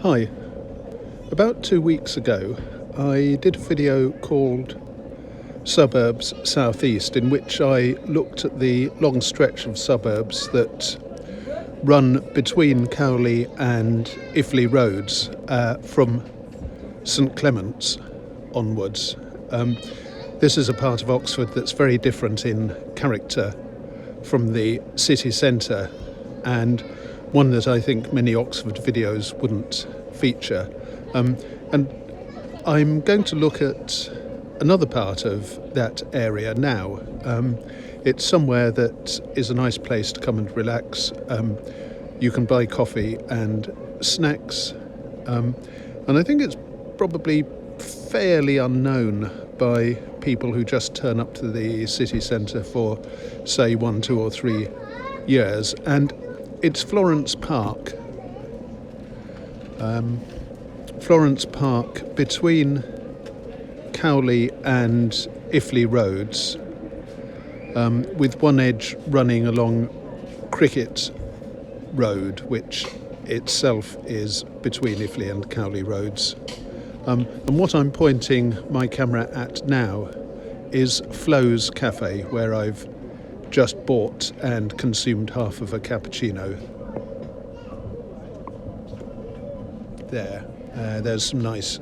Hi. About 2 weeks ago, I did a video called Suburbs Southeast, in which I looked at the long stretch of suburbs that run between Cowley and Iffley roads from St Clement's onwards. This is a part of Oxford that's very different in character from the city centre, and one that I think many Oxford videos wouldn't feature. And I'm going to look at another part of that area now. It's somewhere that is a nice place to come and relax. You can buy coffee and snacks. And I think it's probably fairly unknown by people who just turn up to the city centre for, say, 1, 2 or 3 years. And it's Florence Park. Florence Park between Cowley and Iffley roads, with one edge running along Cricket Road, which itself is between Iffley and Cowley roads. And what I'm pointing my camera at now is Flo's Cafe, where I've just bought and consumed half of a cappuccino. There's some nice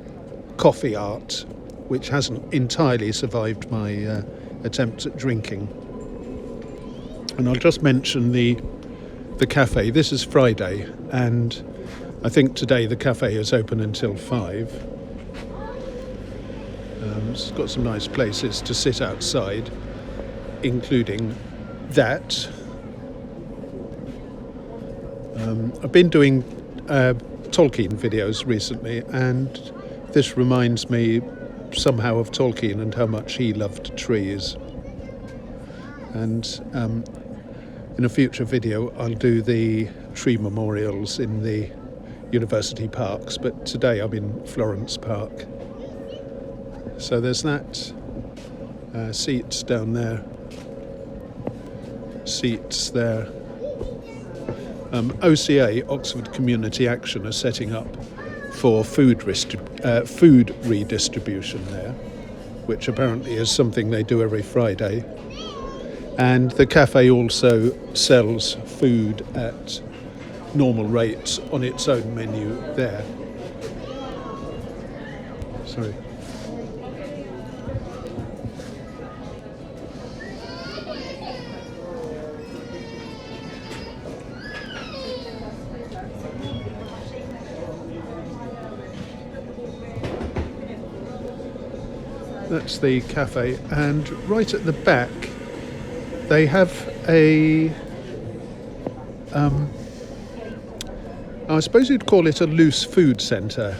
coffee art, which hasn't entirely survived my attempts at drinking. And I'll just mention the cafe. This is Friday, and I think today the cafe is open until 5. It's got some nice places to sit outside, including that. I've been doing Tolkien videos recently, and this reminds me somehow of Tolkien and how much he loved trees. And in a future video I'll do the tree memorials in the university parks, but today I'm in Florence Park. So there's that, seats down there, seats there. OCA, Oxford Community Action, are setting up for food redistribution there, which apparently is something they do every Friday. And the cafe also sells food at normal rates on its own menu there. Sorry. That's the cafe, and right at the back they have a I suppose you'd call it a loose food centre.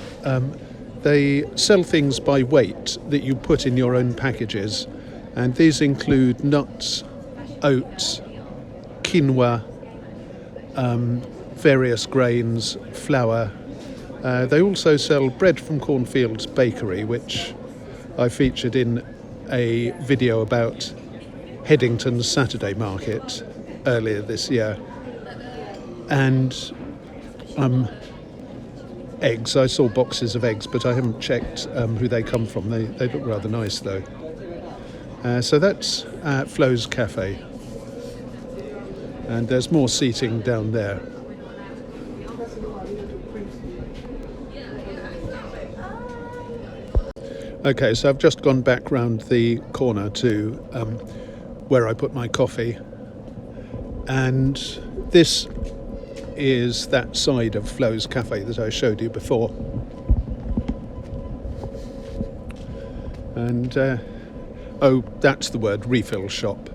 They sell things by weight that you put in your own packages, and these include nuts, oats, quinoa, various grains, flour. They also sell bread from Cornfields Bakery, which I featured in a video about Headington's Saturday Market earlier this year. And eggs. I saw boxes of eggs, but I haven't checked who they come from. They look rather nice, though. So that's Flo's Cafe. And there's more seating down there. Okay, so I've just gone back round the corner to where I put my coffee, and this is that side of Flo's Cafe that I showed you before. And that's the word, refill shop.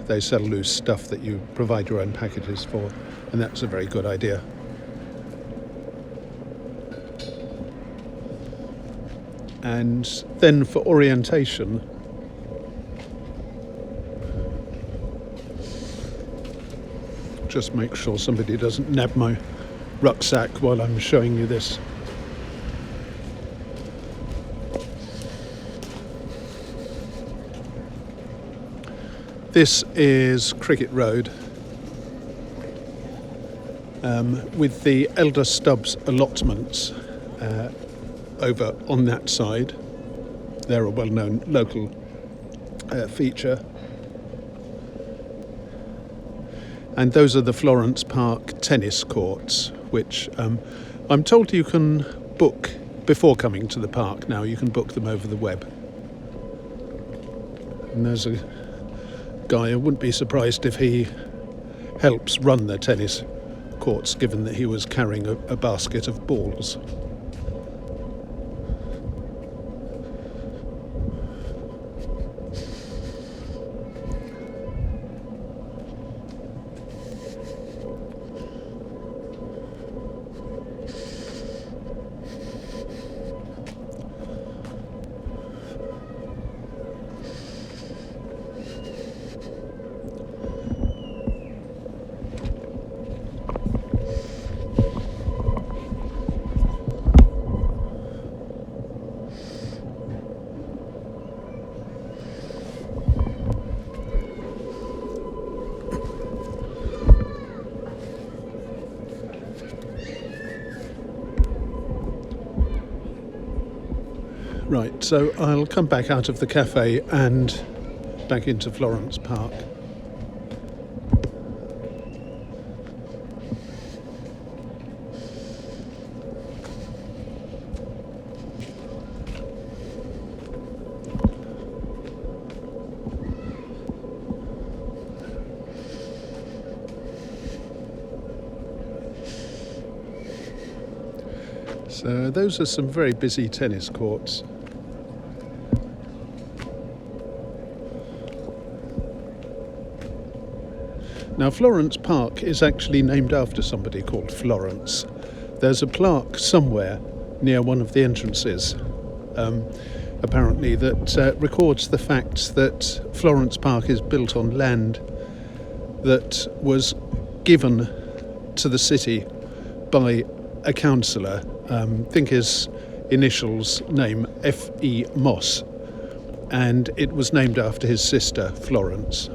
They sell loose stuff that you provide your own packages for, and that's a very good idea. And then for orientation, just make sure somebody doesn't nab my rucksack while I'm showing you this. This is Cricket Road, with the Elder Stubbs allotments over on that side. They're a well-known local feature. And those are the Florence Park tennis courts, which I'm told you can book before coming to the park now. You can book them over the web. And there's a guy, I wouldn't be surprised if he helps run the tennis courts, given that he was carrying a basket of balls. Right, so I'll come back out of the cafe and back into Florence Park. So those are some very busy tennis courts. Now, Florence Park is actually named after somebody called Florence. There's a plaque somewhere near one of the entrances, apparently, that records the fact that Florence Park is built on land that was given to the city by a councillor, I think his initials name F.E. Moss, and it was named after his sister Florence.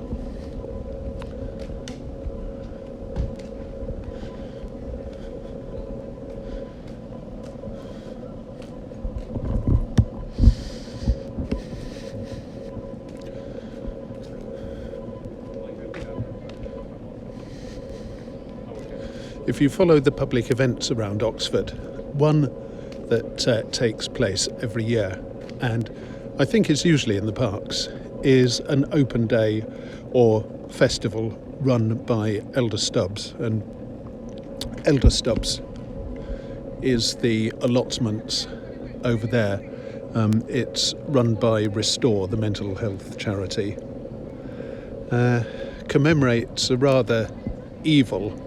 If you follow the public events around Oxford, one that takes place every year, and I think it's usually in the parks, is an open day or festival run by Elder Stubbs. And Elder Stubbs is the allotments over there. It's run by Restore, the mental health charity. Commemorates a rather evil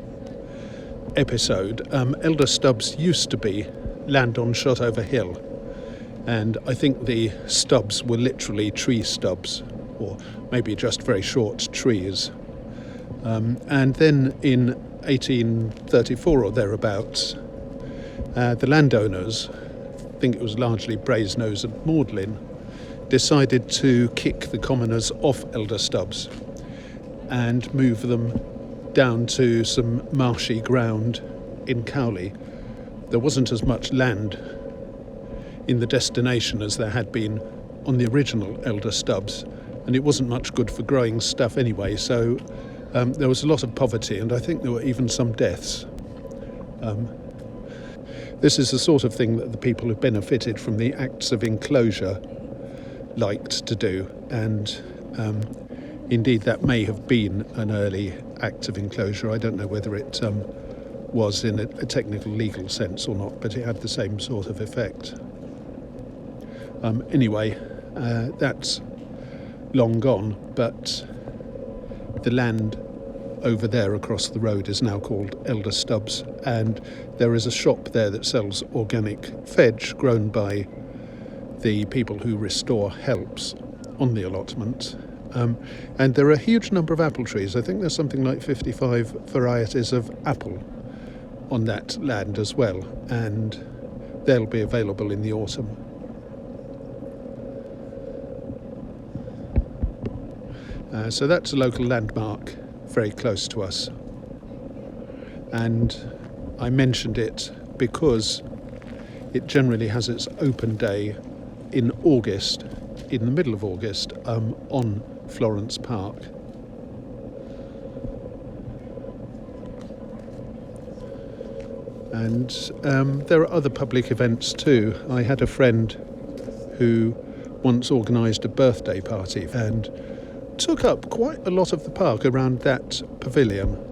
episode. Elder Stubbs used to be land on Shotover Hill, and I think the stubs were literally tree stubs, or maybe just very short trees. And then in 1834 or thereabouts, the landowners, I think it was largely Brasenose and Magdalen, decided to kick the commoners off Elder Stubbs and move them down to some marshy ground in Cowley. There wasn't as much land in the destination as there had been on the original Elder Stubbs, and it wasn't much good for growing stuff anyway, so there was a lot of poverty, and I think there were even some deaths. This is the sort of thing that the people who benefited from the Acts of Enclosure liked to do, and indeed that may have been an early Act of Enclosure. I don't know whether it was in a technical legal sense or not, but it had the same sort of effect. Anyway, that's long gone, but the land over there across the road is now called Elder Stubbs, and there is a shop there that sells organic veg grown by the people who Restore helps on the allotment. And there are a huge number of apple trees. I think there's something like 55 varieties of apple on that land as well, and they'll be available in the autumn. So that's a local landmark very close to us. And I mentioned it because it generally has its open day in August, in the middle of August, on Florence Park. And there are other public events too. I had a friend who once organised a birthday party and took up quite a lot of the park around that pavilion.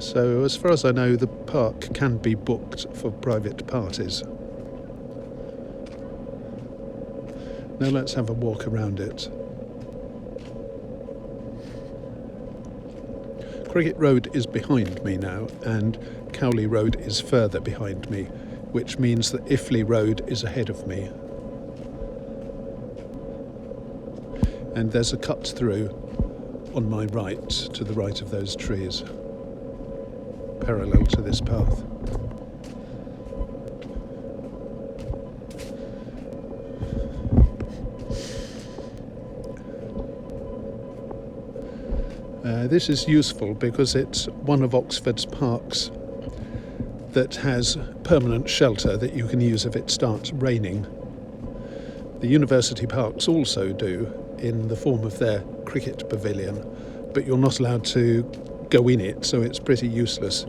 So as far as I know, the park can be booked for private parties. Now let's have a walk around it. Cricket Road is behind me now, and Cowley Road is further behind me, which means that Iffley Road is ahead of me. And there's a cut through on my right, to the right of those trees, parallel to this path. This is useful because it's one of Oxford's parks that has permanent shelter that you can use if it starts raining. The university parks also do, in the form of their cricket pavilion, but you're not allowed to go in it, so it's pretty useless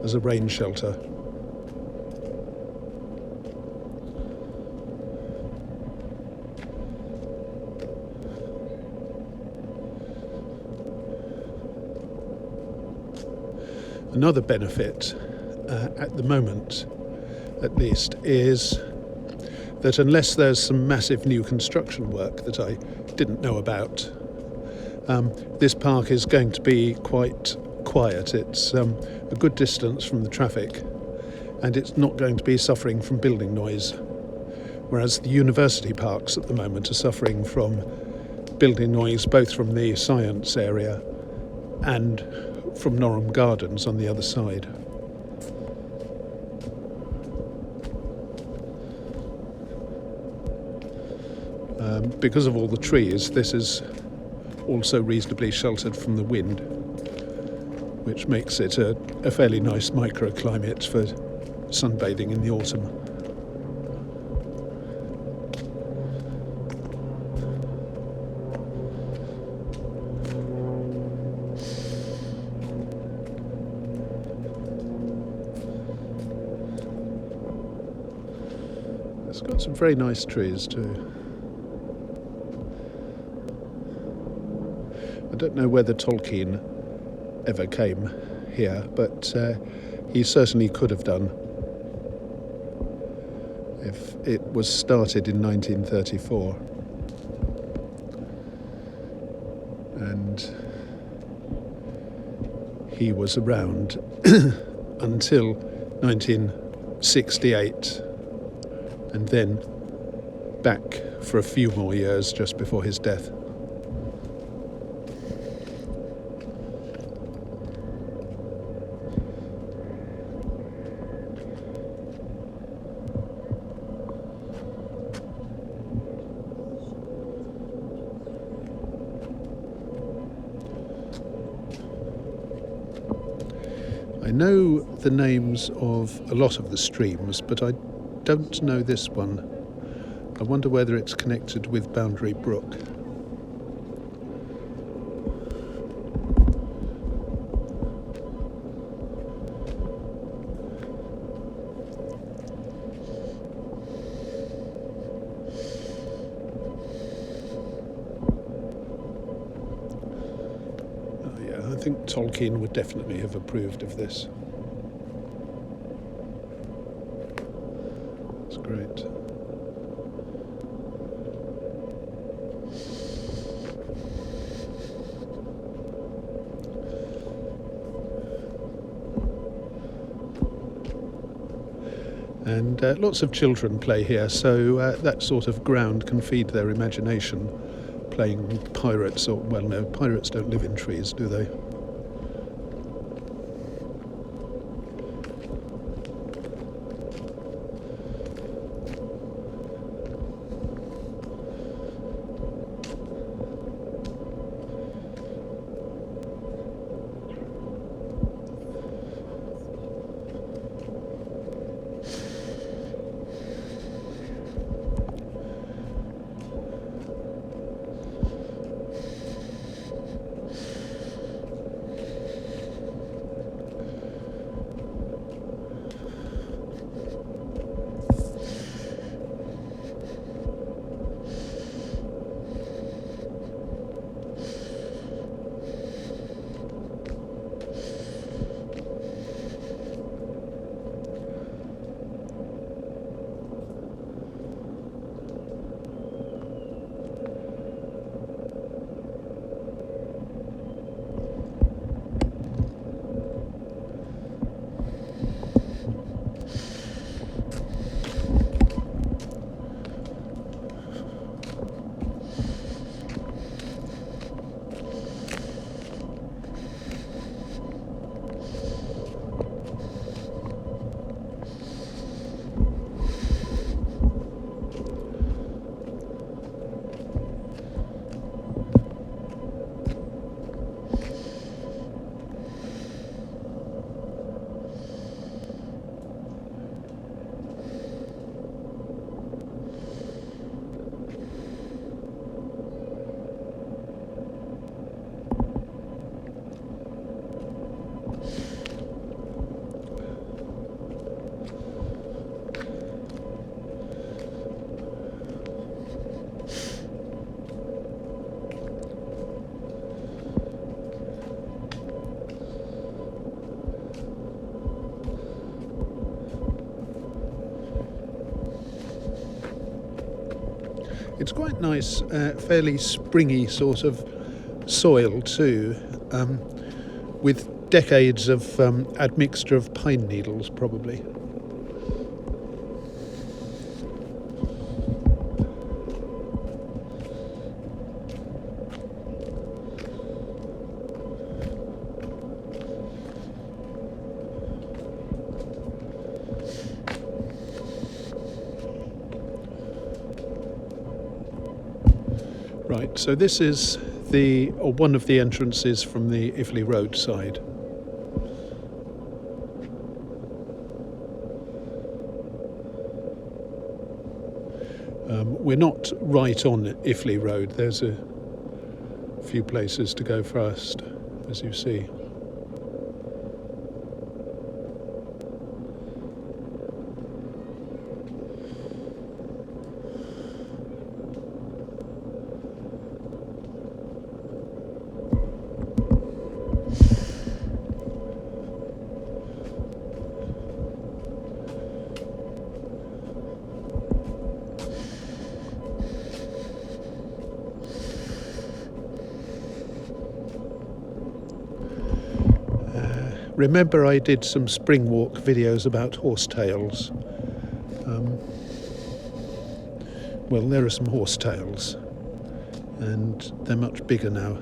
as a rain shelter. Another benefit, at the moment at least, is that unless there's some massive new construction work that I didn't know about, this park is going to be quite quiet. It's a good distance from the traffic, and it's not going to be suffering from building noise, whereas the university parks at the moment are suffering from building noise both from the science area and from Norham Gardens on the other side. Because of all the trees, this is also reasonably sheltered from the wind, which makes it a fairly nice microclimate for sunbathing in the autumn. It's got some very nice trees too. I don't know whether Tolkien ever came here, but he certainly could have done if it was started in 1934. And he was around until 1968, and then back for a few more years just before his death. I know the names of a lot of the streams, but I don't know this one. I wonder whether it's connected with Boundary Brook. I think Tolkien would definitely have approved of this. It's great. And lots of children play here, so that sort of ground can feed their imagination, playing pirates, or, well, no, pirates don't live in trees, do they? It's quite nice, fairly springy sort of soil too, with decades of admixture of pine needles probably. Right, so this is one of the entrances from the Iffley Road side. We're not right on Iffley Road. There's a few places to go first, as you see. Remember, I did some spring walk videos about horsetails. Well, there are some horsetails, and they're much bigger now.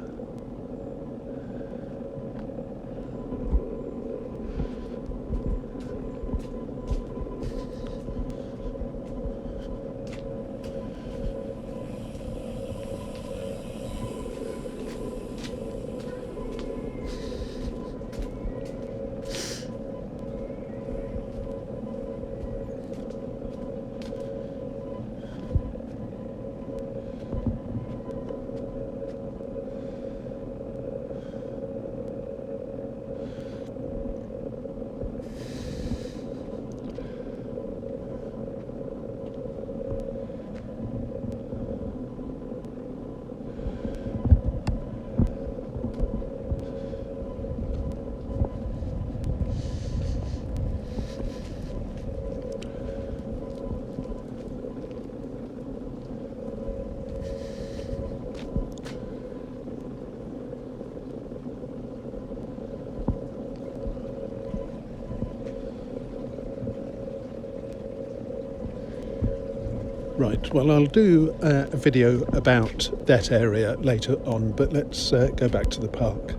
Right, well, I'll do a video about that area later on, but let's go back to the park.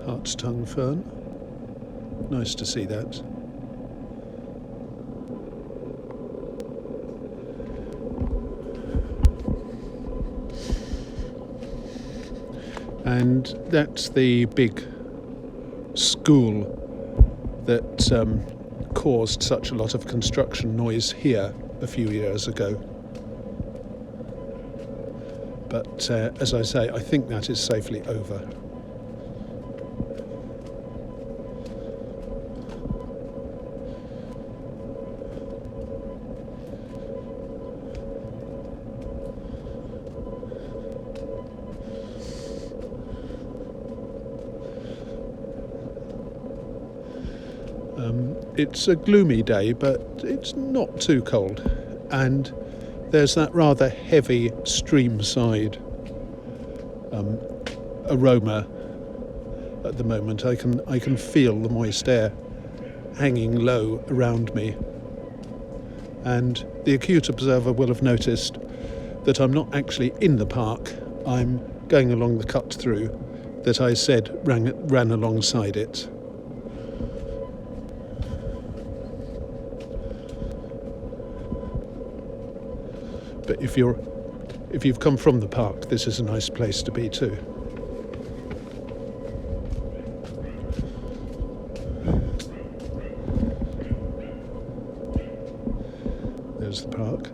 Hart's tongue fern. Nice to see that. And that's the big school that caused such a lot of construction noise here a few years ago. But as I say, I think that is safely over. It's a gloomy day, but it's not too cold, and there's that rather heavy stream-side aroma at the moment. I can feel the moist air hanging low around me, and the acute observer will have noticed that I'm not actually in the park, I'm going along the cut through that I said ran alongside it. But if you've come from the park, this is a nice place to be too. There's the park.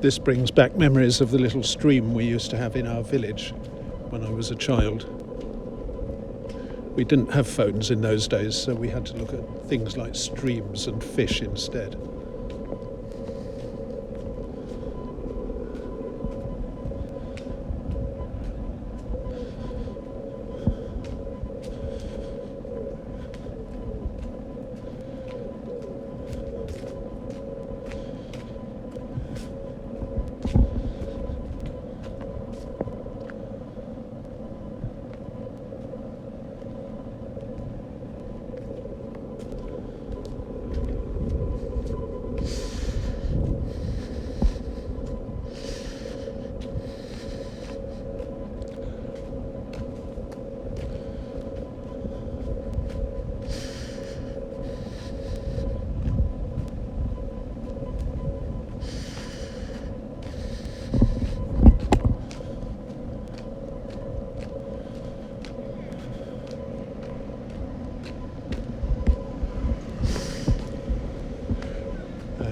This brings back memories of the little stream we used to have in our village when I was a child. We didn't have phones in those days, so we had to look at things like streams and fish instead.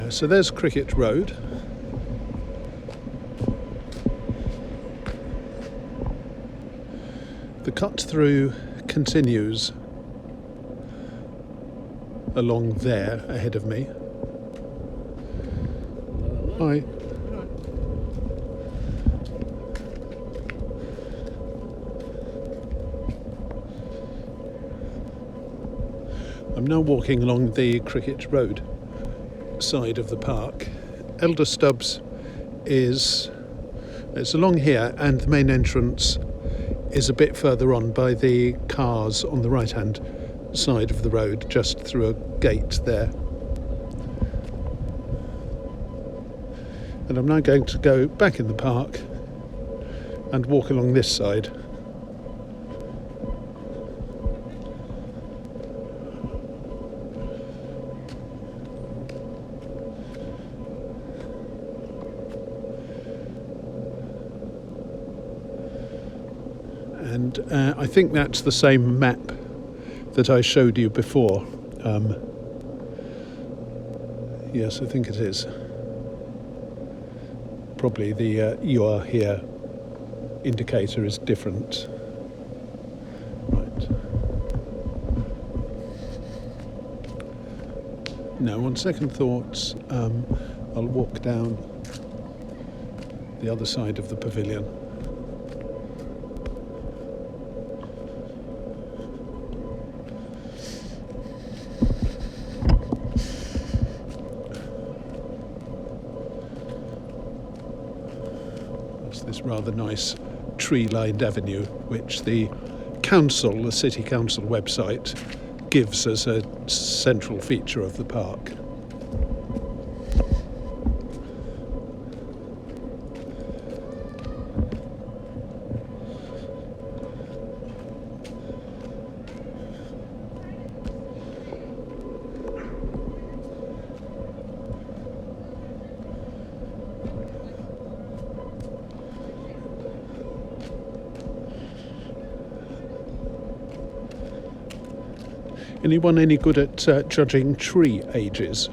So there's Cricket Road. The cut through continues along there ahead of me. Hi. I'm now walking along the Cricket Road side of the park. Elder Stubbs it's along here, and the main entrance is a bit further on by the cars on the right hand side of the road, just through a gate there. And I'm now going to go back in the park and walk along this side. And I think that's the same map that I showed you before. Yes, I think it is. Probably the "you are here" indicator is different. Right. Now, on second thoughts, I'll walk down the other side of the pavilion. It's this rather nice tree-lined avenue, which the City Council website gives as a central feature of the park. Anyone any good at judging tree ages?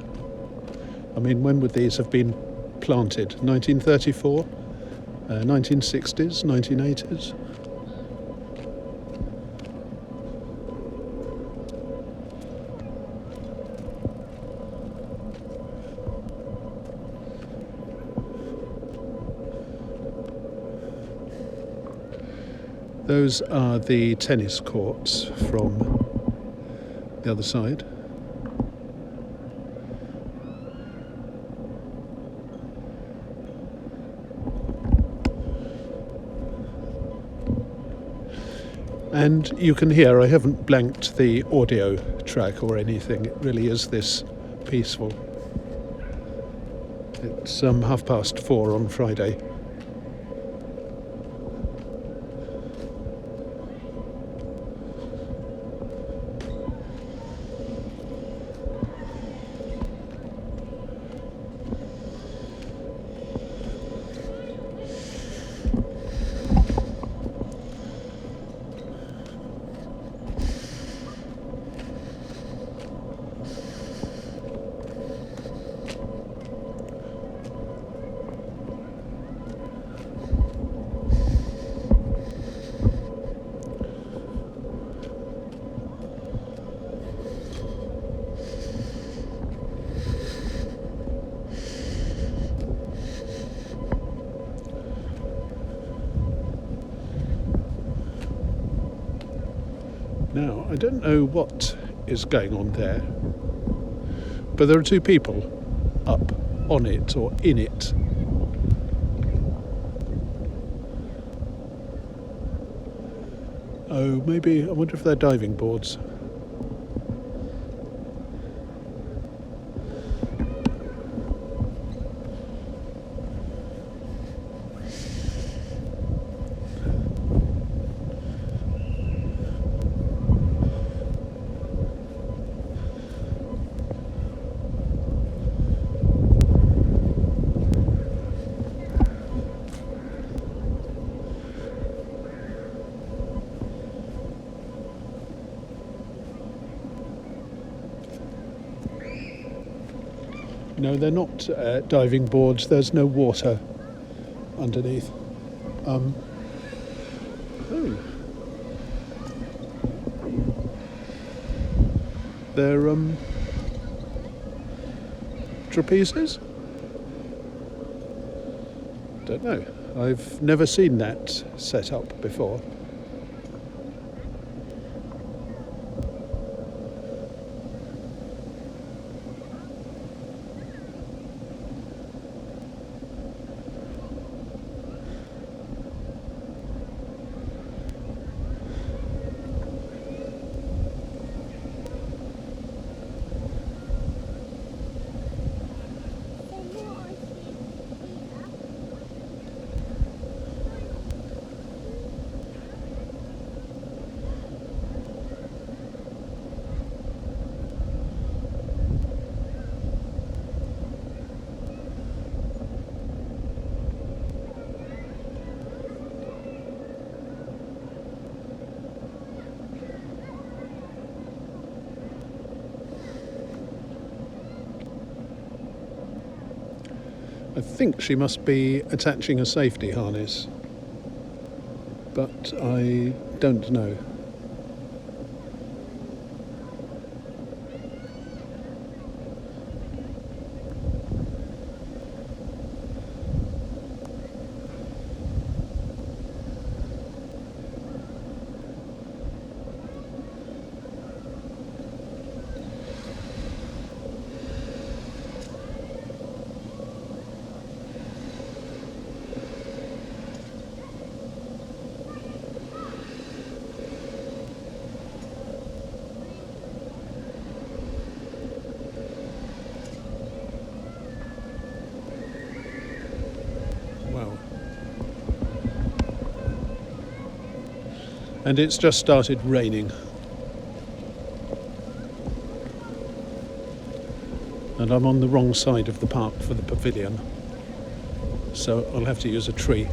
I mean, when would these have been planted? 1934? 1960s? 1980s? Those are the tennis courts from the other side. And you can hear, I haven't blanked the audio track or anything, it really is this peaceful. It's 4:30 on Friday. Now, I don't know what is going on there, but there are two people up on it or in it. Oh, maybe, I wonder if they're diving boards. No, they're not diving boards. There's no water underneath. Oh. They're trapezes? Don't know. I've never seen that set up before. I think she must be attaching a safety harness, but I don't know. Wow. And it's just started raining. And I'm on the wrong side of the park for the pavilion, so I'll have to use a tree.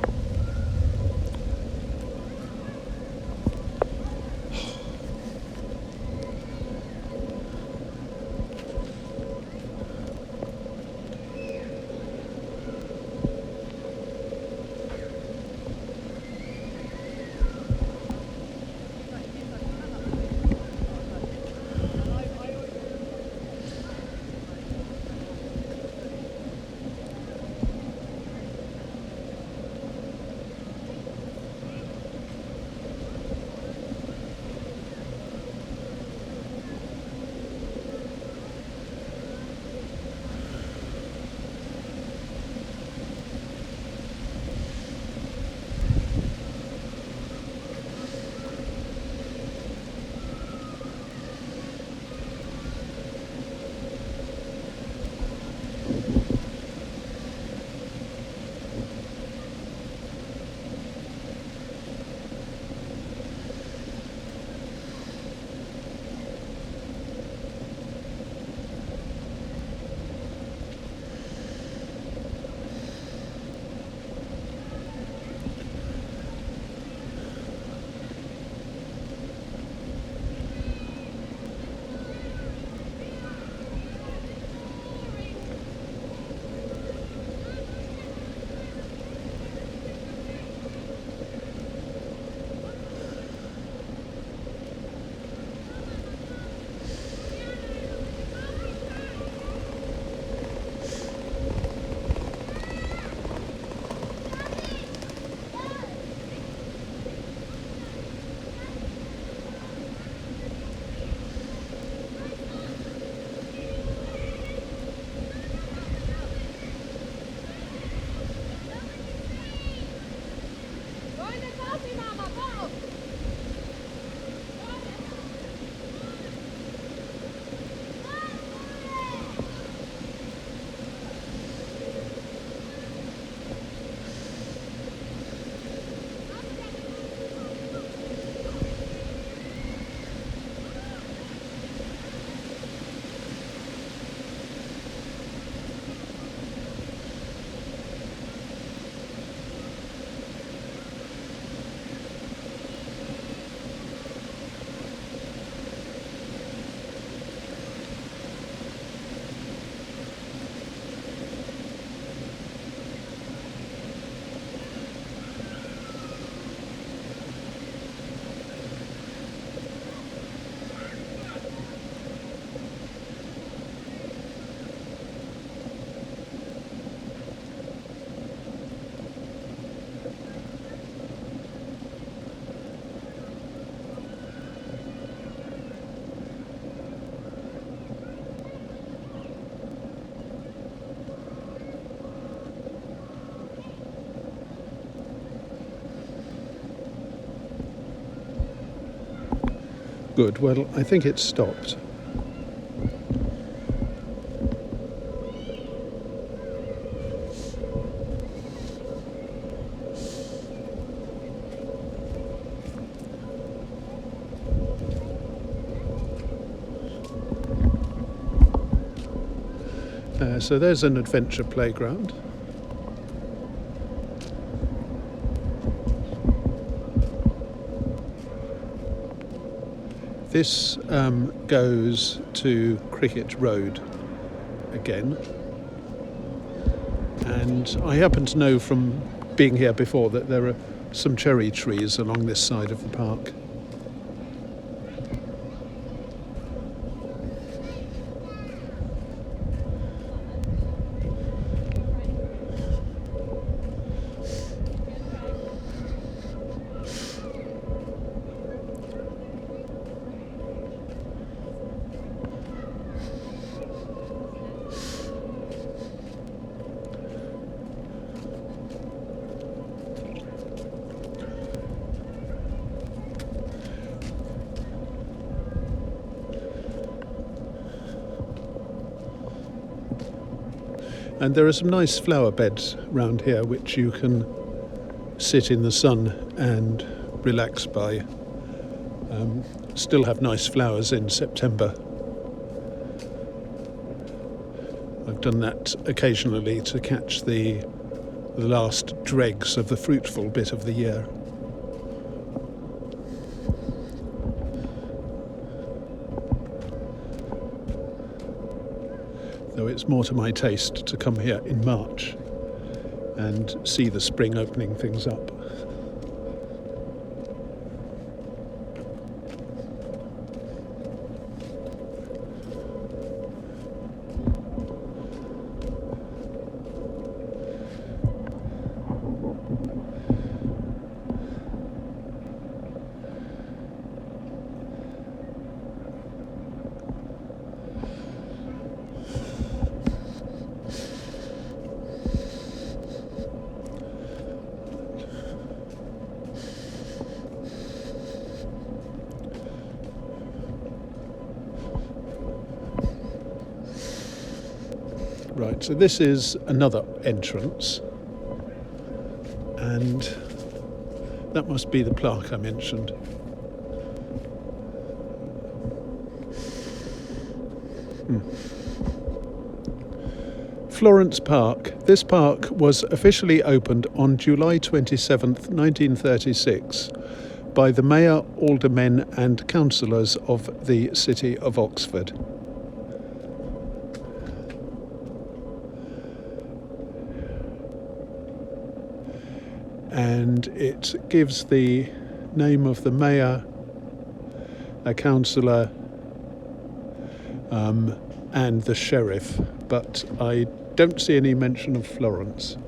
Good, well, I think it's stopped. So there's an adventure playground. This goes to Cricket Road again, And I happen to know from being here before that there are some cherry trees along this side of the park. And there are some nice flower beds round here which you can sit in the sun and relax by. Still have nice flowers in September. I've done that occasionally to catch the last dregs of the fruitful bit of the year. Though it's more to my taste to come here in March and see the spring opening things up. Right, so this is another entrance, and that must be the plaque I mentioned. Florence Park. This park was officially opened on July 27th, 1936 by the mayor, aldermen and councillors of the city of Oxford. And it gives the name of the mayor, a councillor, and the sheriff, but I don't see any mention of Florence.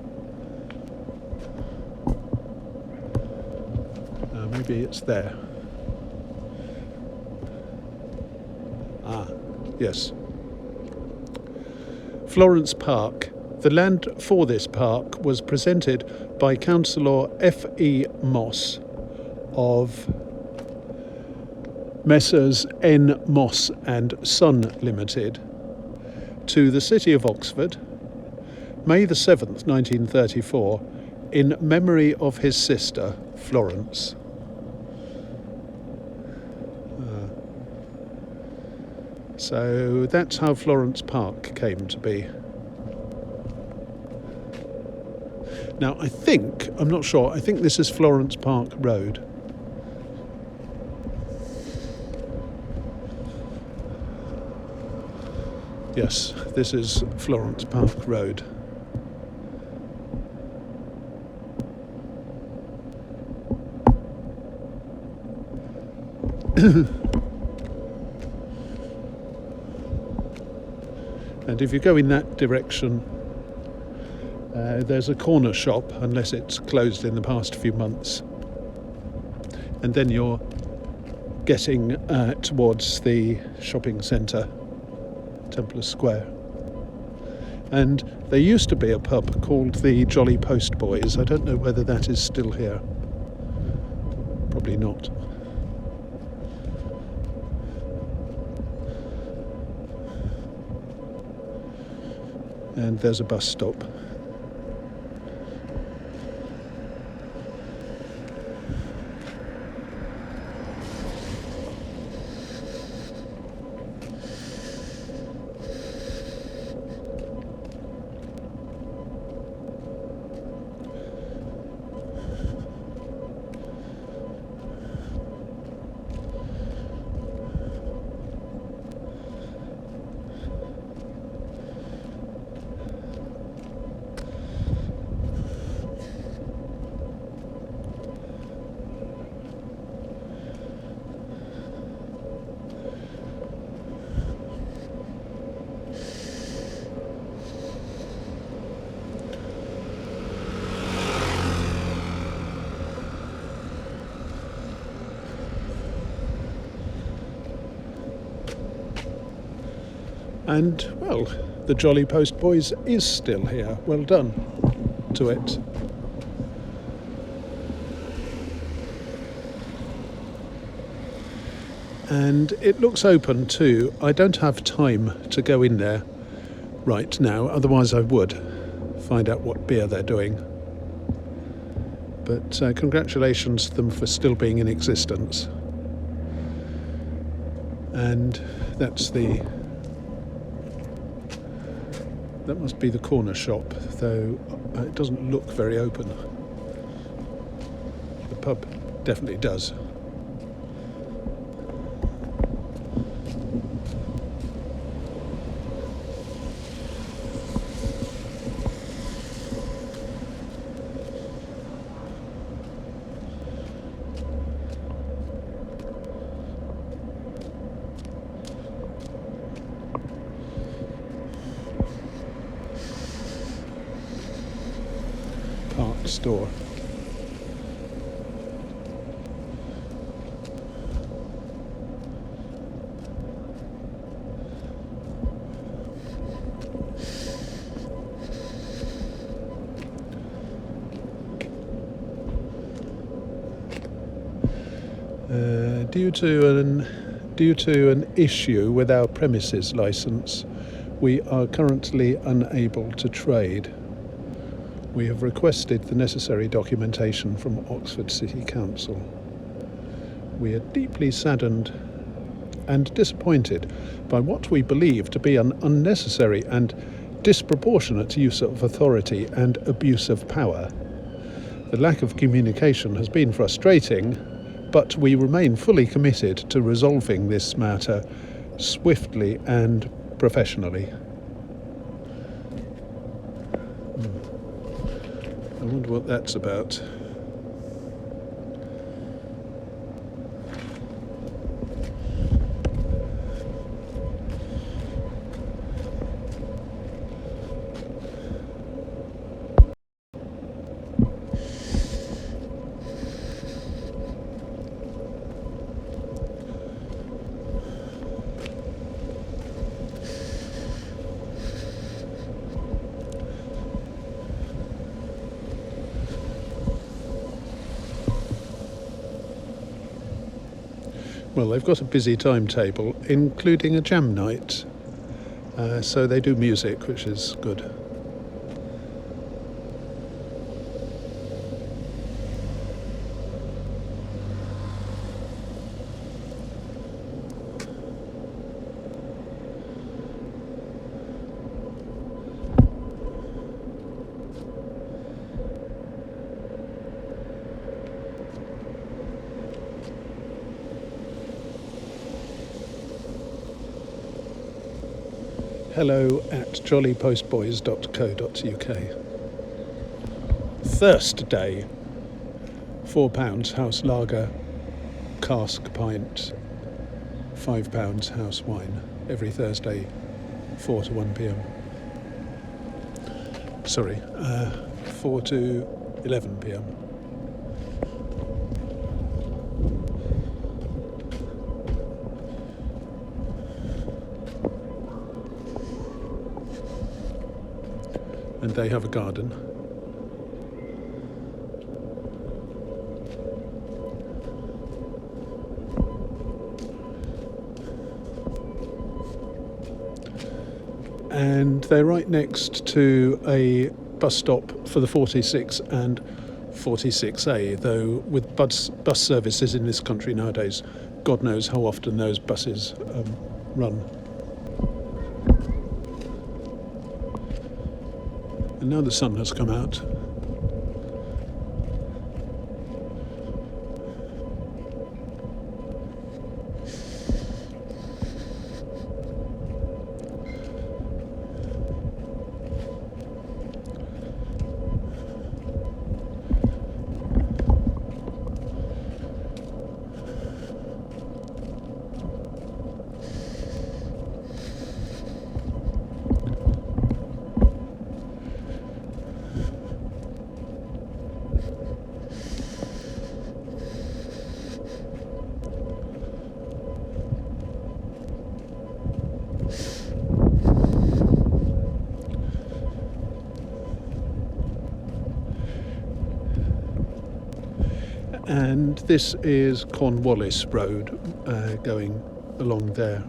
Maybe it's there. Ah, yes. Florence Park. The land for this park was presented by Councillor F.E. Moss of Messrs N. Moss and Son Limited to the City of Oxford, May the 7th, 1934, in memory of his sister, Florence. So that's how Florence Park came to be. Now, I'm not sure, I think this is Florence Park Road. Yes, this is Florence Park Road. And if you go in that direction, there's a corner shop, unless it's closed in the past few months. And then you're getting towards the shopping centre, Templar Square. And there used to be a pub called the Jolly Post Boys. I don't know whether that is still here. Probably not. And there's a bus stop. And, well, the Jolly Post Boys is still here. Well done to it. And it looks open too. I don't have time to go in there right now, otherwise I would find out what beer they're doing. But congratulations to them for still being in existence. And that must be the corner shop, though it doesn't look very open. The pub definitely does. Store. Due to an issue with our premises license, we are currently unable to trade. We have requested the necessary documentation from Oxford City Council. We are deeply saddened and disappointed by what we believe to be an unnecessary and disproportionate use of authority and abuse of power. The lack of communication has been frustrating, but we remain fully committed to resolving this matter swiftly and professionally. I wonder what that's about. Well, they've got a busy timetable, including a jam night. So they do music, which is good. hello@jollypostboys.co.uk. Thursday, £4 house lager, cask pint, £5 house wine. Every Thursday, 4 to 1 p.m. Sorry, 4 to 11 p.m. And they have a garden. And they're right next to a bus stop for the 46 and 46A, though with bus services in this country nowadays, God knows how often those buses run. And now the sun has come out. and this is Cornwallis Road going along there.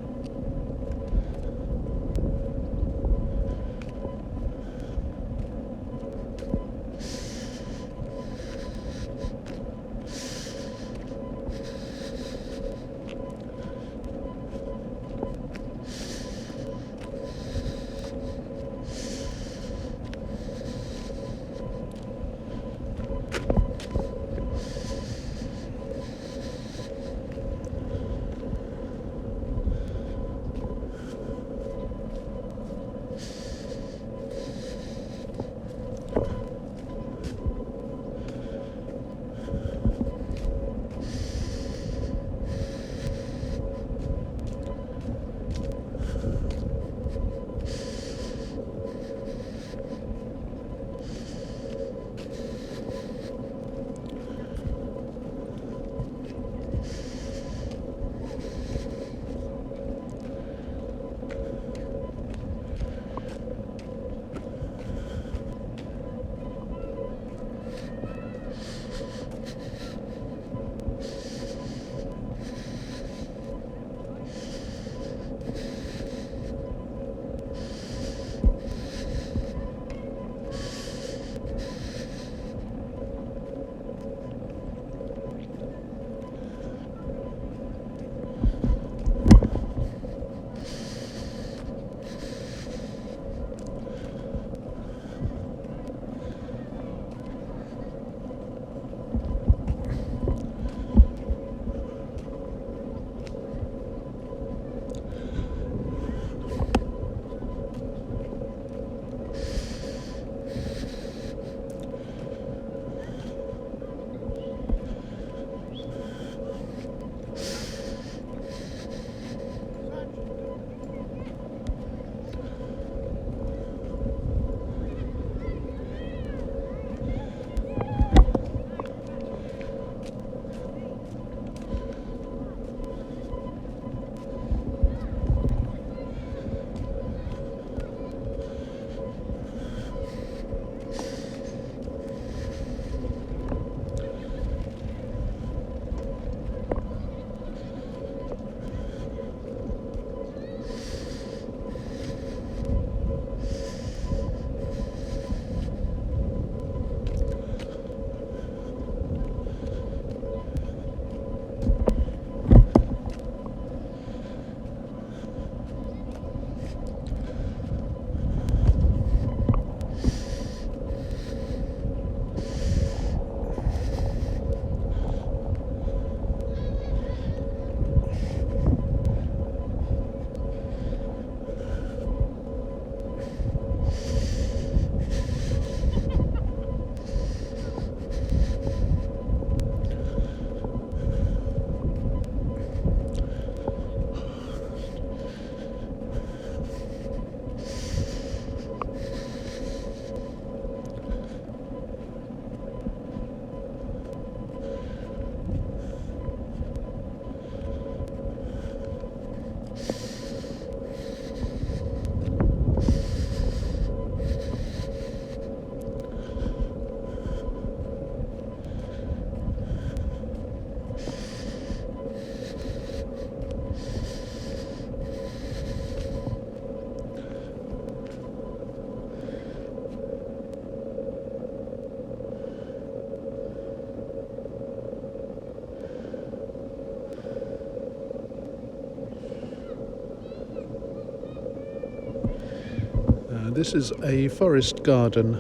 This is a forest garden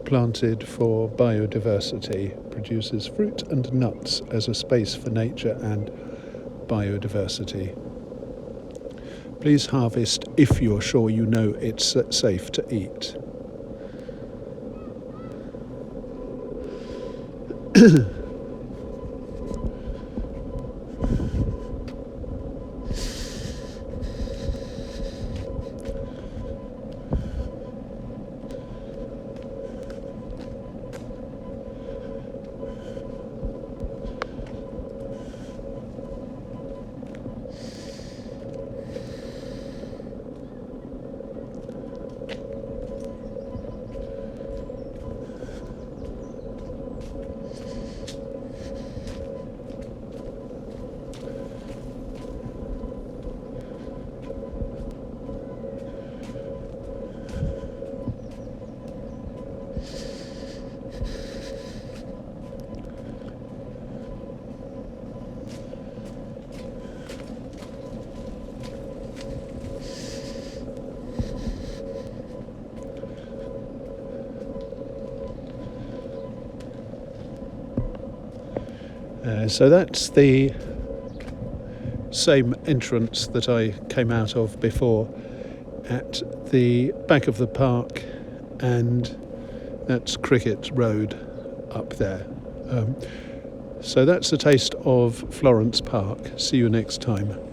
planted for biodiversity, produces fruit and nuts as a space for nature and biodiversity. Please harvest if you're sure you know it's safe to eat. So that's the same entrance that I came out of before at the back of the park, and that's Cricket Road up there. So that's a taste of Florence Park. See you next time.